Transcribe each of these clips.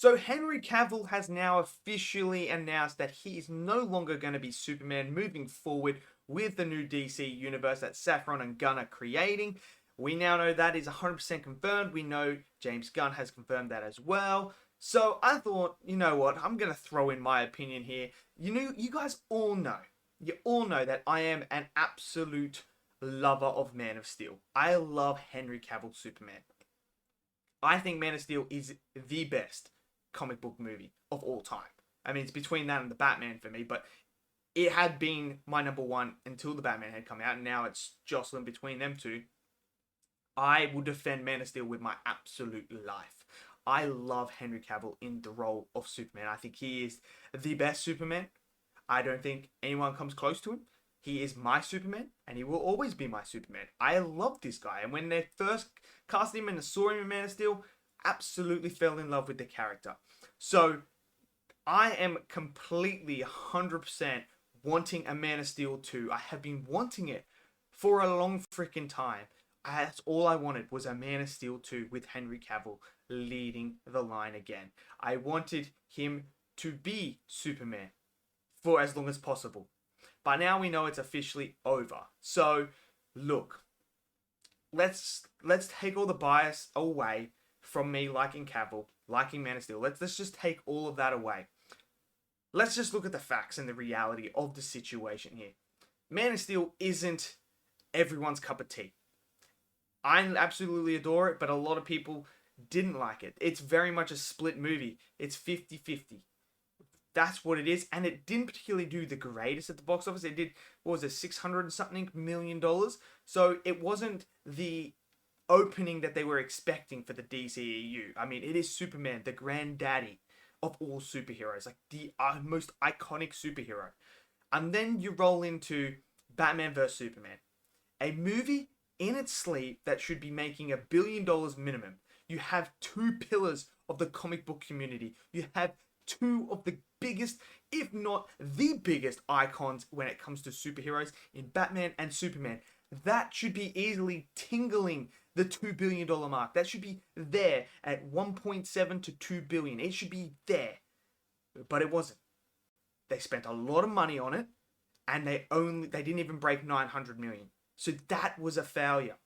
So Henry Cavill has now officially announced that he is no longer going to be Superman moving forward with the new DC universe that Safran and Gunn are creating. We now know that is 100% confirmed. We know James Gunn has confirmed that as well. So I thought, you know what, I'm going to throw in my opinion here. You guys all know, that I am an absolute lover of Man of Steel. I love Henry Cavill Superman. I think Man of Steel is the best comic book movie of all time. I mean, it's between that and the Batman for me, but it had been my number one until the Batman had come out, and now it's jostling between them two. I will defend Man of Steel with my absolute life. I love Henry Cavill in the role of Superman. I think he is the best Superman. I don't think anyone comes close to him. He is my Superman, and he will always be my Superman. I love this guy, and when they first cast him and saw him in Man of Steel, absolutely fell in love with the character. So I am completely 100% wanting a Man of Steel 2. I have been wanting it for a long freaking time. That's all I wanted, was a Man of Steel 2 with Henry Cavill leading the line again. I wanted him to be Superman for as long as possible. But now we know it's officially over. So, look, let's take all the bias away from me liking Cavill, liking Man of Steel. Let's just take all of that away. Let's just look at the facts and the reality of the situation here. Man of Steel isn't everyone's cup of tea. I absolutely adore it, but a lot of people didn't like it. It's very much a split movie. It's 50-50. That's what it is, and it didn't particularly do the greatest at the box office. It did, what was it, $600 and something million? So it wasn't the opening that they were expecting for the DCEU. I mean, it is Superman, the granddaddy of all superheroes, like the most iconic superhero. And then you roll into Batman vs Superman, a movie in its sleep that should be making $1 billion minimum. You have two pillars of the comic book community. You have two of the biggest, if not the biggest, icons when it comes to superheroes in Batman and Superman. That should be easily tingling the $2 billion mark. That should be there at 1.7 to 2 billion. It should be there. But it wasn't. They spent a lot of money on it, and they didn't even break 900 million. So that was a failure.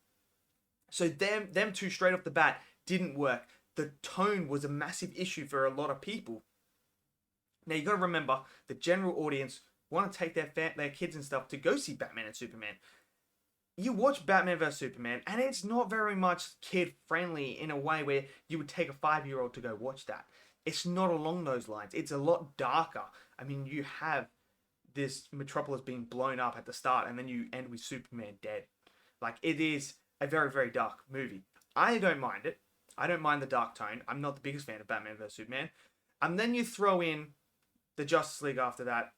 So them two straight off the bat didn't work. The tone was a massive issue for a lot of people. Now you got to remember, the general audience want to take their kids and stuff to go see Batman and Superman. You watch Batman vs Superman, and it's not very much kid friendly in a way where you would take a 5-year-old to go watch that. It's not along those lines. It's a lot darker. I mean, you have this metropolis being blown up at the start, and then you end with Superman dead. Like, it is a very, very dark movie. I don't mind it. I don't mind the dark tone. I'm not the biggest fan of Batman vs Superman. And then you throw in the Justice League after that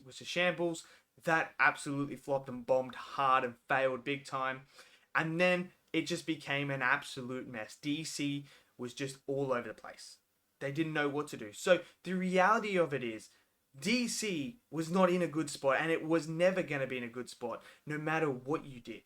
was a shambles. That absolutely flopped and bombed hard and failed big time. And then it just became an absolute mess. DC was just all over the place. They didn't know what to do. So the reality of it is, DC was not in a good spot, and it was never going to be in a good spot, no matter what you did.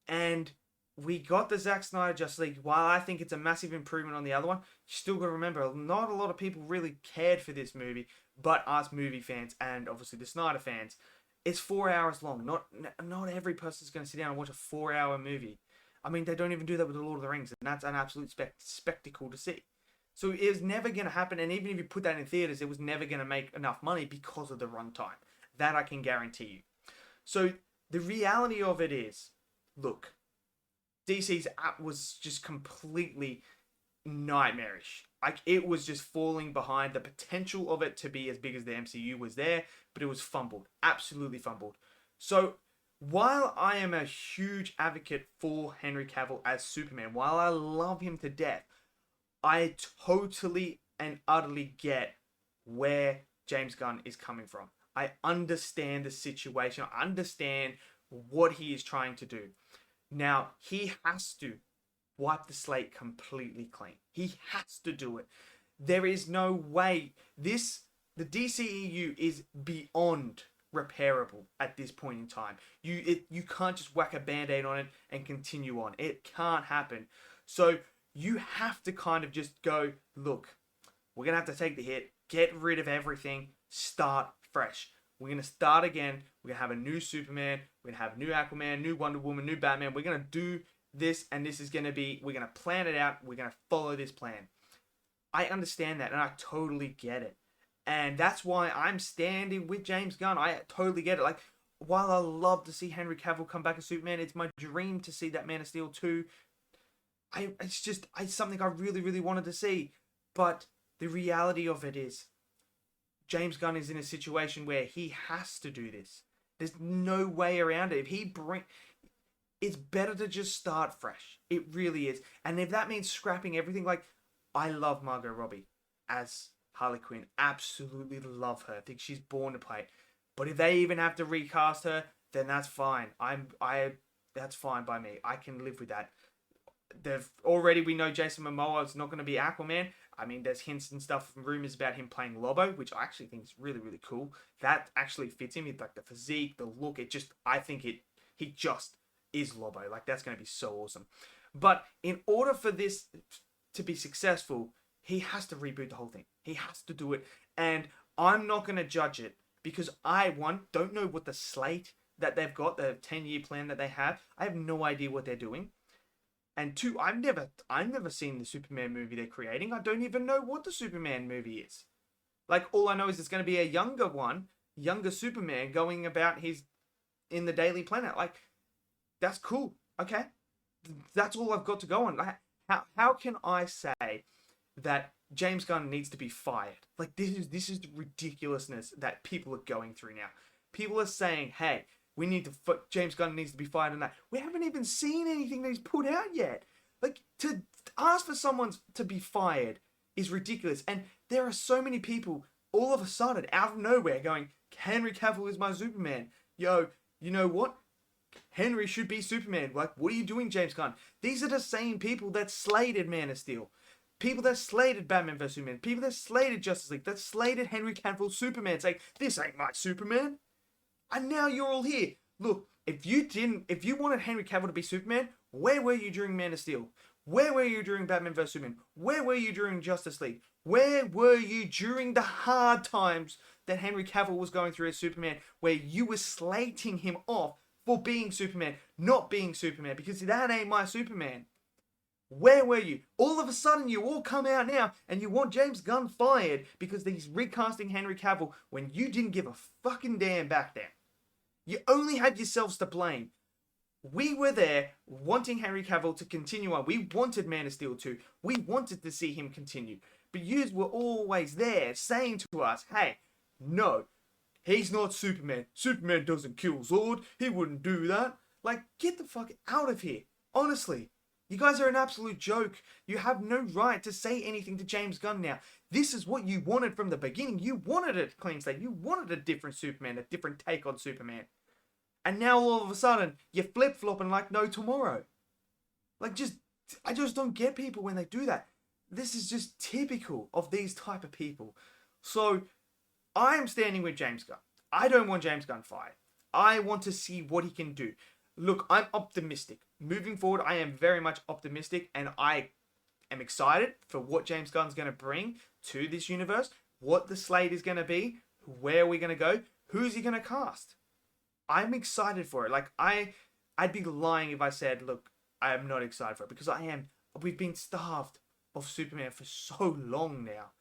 And we got the Zack Snyder Justice League. While I think it's a massive improvement on the other one, you still got to remember, not a lot of people really cared for this movie, but us movie fans and obviously the Snyder fans. It's 4 hours long. Not every person's going to sit down and watch a 4-hour movie. I mean, they don't even do that with The Lord of the Rings, and that's an absolute spectacle to see. So it was never going to happen, and even if you put that in theaters, it was never going to make enough money because of the runtime. That I can guarantee you. So the reality of it is, look, DC's app was just completely nightmarish. Like, it was just falling behind. The potential of it to be as big as the MCU was there, but it was fumbled. Absolutely fumbled. So while I am a huge advocate for Henry Cavill as Superman, while I love him to death, I totally and utterly get where James Gunn is coming from. I understand the situation. I understand what he is trying to do. Now, he has to wipe the slate completely clean. He has to do it. There is no way. The DCEU is beyond repairable at this point in time. You can't just whack a band-aid on it and continue on. It can't happen. So you have to kind of just go, look, we're going to have to take the hit, get rid of everything, start fresh. We're going to start again. We're going to have a new Superman. We're going to have new Aquaman, new Wonder Woman, new Batman. We're going to do this, and this is going to be, we're going to plan it out. We're going to follow this plan. I understand that, and I totally get it. And that's why I'm standing with James Gunn. I totally get it. Like, while I love to see Henry Cavill come back as Superman, it's my dream to see that Man of Steel 2. It's something I really, really wanted to see. But the reality of it is, James Gunn is in a situation where he has to do this. There's no way around it. It's better to just start fresh. It really is. And if that means scrapping everything, like, I love Margot Robbie as Harley Quinn. Absolutely love her. I think she's born to play it. But if they even have to recast her, then that's fine. That's fine by me. I can live with that. We know Jason Momoa is not going to be Aquaman. I mean, there's hints and stuff and rumors about him playing Lobo, which I actually think is really, really cool. That actually fits him. Like the physique, the look. I think he just is Lobo. Like, that's going to be so awesome. But in order for this to be successful, he has to reboot the whole thing. He has to do it. And I'm not going to judge it because don't know what the slate that they've got, the 10-year plan that they have. I have no idea what they're doing. And 2, I've never seen the Superman movie they're creating. I don't even know what the Superman movie is. Like, all I know is it's going to be a younger Superman going about in the Daily Planet. Like, that's cool. Okay. That's all I've got to go on. Like, how can I say that James Gunn needs to be fired? Like, this is the ridiculousness that people are going through now. People are saying, hey, James Gunn needs to be fired and that. We haven't even seen anything that he's put out yet. Like, to ask for someone to be fired is ridiculous. And there are so many people all of a sudden, out of nowhere, going, Henry Cavill is my Superman. Yo, you know what? Henry should be Superman. Like, what are you doing, James Gunn? These are the same people that slated Man of Steel. People that slated Batman vs. Superman. People that slated Justice League. That slated Henry Cavill Superman. Saying, this ain't my Superman. And now you're all here. Look, if you wanted Henry Cavill to be Superman, where were you during Man of Steel? Where were you during Batman vs. Superman? Where were you during Justice League? Where were you during the hard times that Henry Cavill was going through as Superman, where you were slating him off for being Superman, not being Superman, because that ain't my Superman? Where were you? All of a sudden, you all come out now and you want James Gunn fired because he's recasting Henry Cavill when you didn't give a fucking damn back then. You only had yourselves to blame. We were there wanting Henry Cavill to continue on. We wanted Man of Steel 2. We wanted to see him continue. But you were always there saying to us, hey, no, he's not Superman. Superman doesn't kill Zord. He wouldn't do that. Like, get the fuck out of here. Honestly. You guys are an absolute joke. You have no right to say anything to James Gunn now. This is what you wanted from the beginning. You wanted a clean slate. You wanted a different Superman, a different take on Superman. And now all of a sudden, you're flip-flopping like no tomorrow. Like, I just don't get people when they do that. This is just typical of these type of people. So, I am standing with James Gunn. I don't want James Gunn fired. I want to see what he can do. Look, I'm optimistic. Moving forward, I am very much optimistic, and I am excited for what James Gunn's going to bring to this universe, what the slate is going to be, where we're going to go, who's he going to cast. I'm excited for it. Like, I'd be lying if I said, look, I am not excited for it, because I am. We've been starved of Superman for so long now.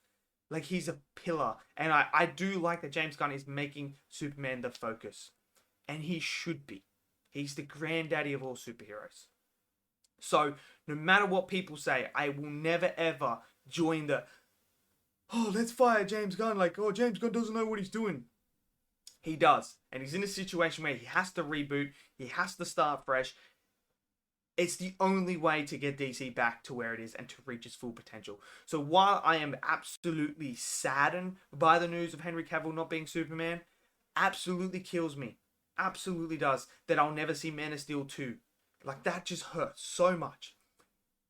Like, he's a pillar, and I do like that James Gunn is making Superman the focus, and he should be. He's the granddaddy of all superheroes. So, no matter what people say, I will never ever join let's fire James Gunn. Like, James Gunn doesn't know what he's doing. He does. And he's in a situation where he has to reboot. He has to start fresh. It's the only way to get DC back to where it is and to reach its full potential. So while I am absolutely saddened by the news of Henry Cavill not being Superman, absolutely kills me. Absolutely does. That I'll never see Man of Steel 2. Like, that just hurts so much.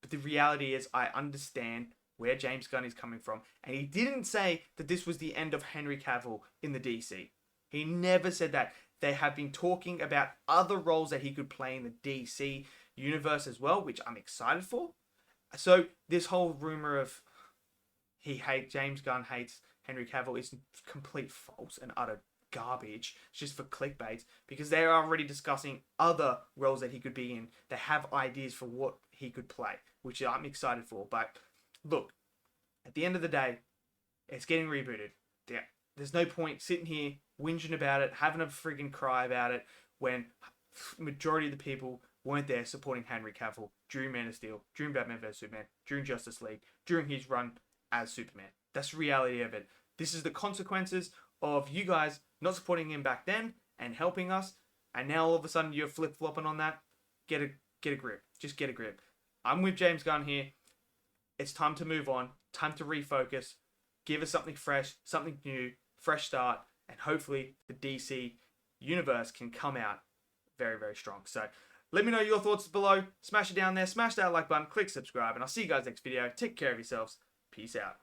But the reality is, I understand where James Gunn is coming from. And he didn't say that this was the end of Henry Cavill in the DC. He never said that. They have been talking about other roles that he could play in the DC universe as well, which I'm excited for. So this whole rumor of James Gunn hates Henry Cavill is complete false and utter garbage. It's just for clickbait because they're already discussing other roles that he could be in. They have ideas for what he could play, which I'm excited for. But look, at the end of the day, it's getting rebooted. Yeah, there's no point sitting here whinging about it, having a freaking cry about it when majority of the people weren't there supporting Henry Cavill during Man of Steel, during Batman vs Superman, during Justice League, during his run as Superman. That's the reality of it. This is the consequences of you guys not supporting him back then and helping us, and now all of a sudden you're flip flopping on that. Get a grip. Just get a grip. I'm with James Gunn here. It's time to move on. Time to refocus. Give us something fresh, something new, fresh start, and hopefully the DC universe can come out very, very strong. So let me know your thoughts below. Smash it down there. Smash that like button. Click subscribe. And I'll see you guys next video. Take care of yourselves. Peace out.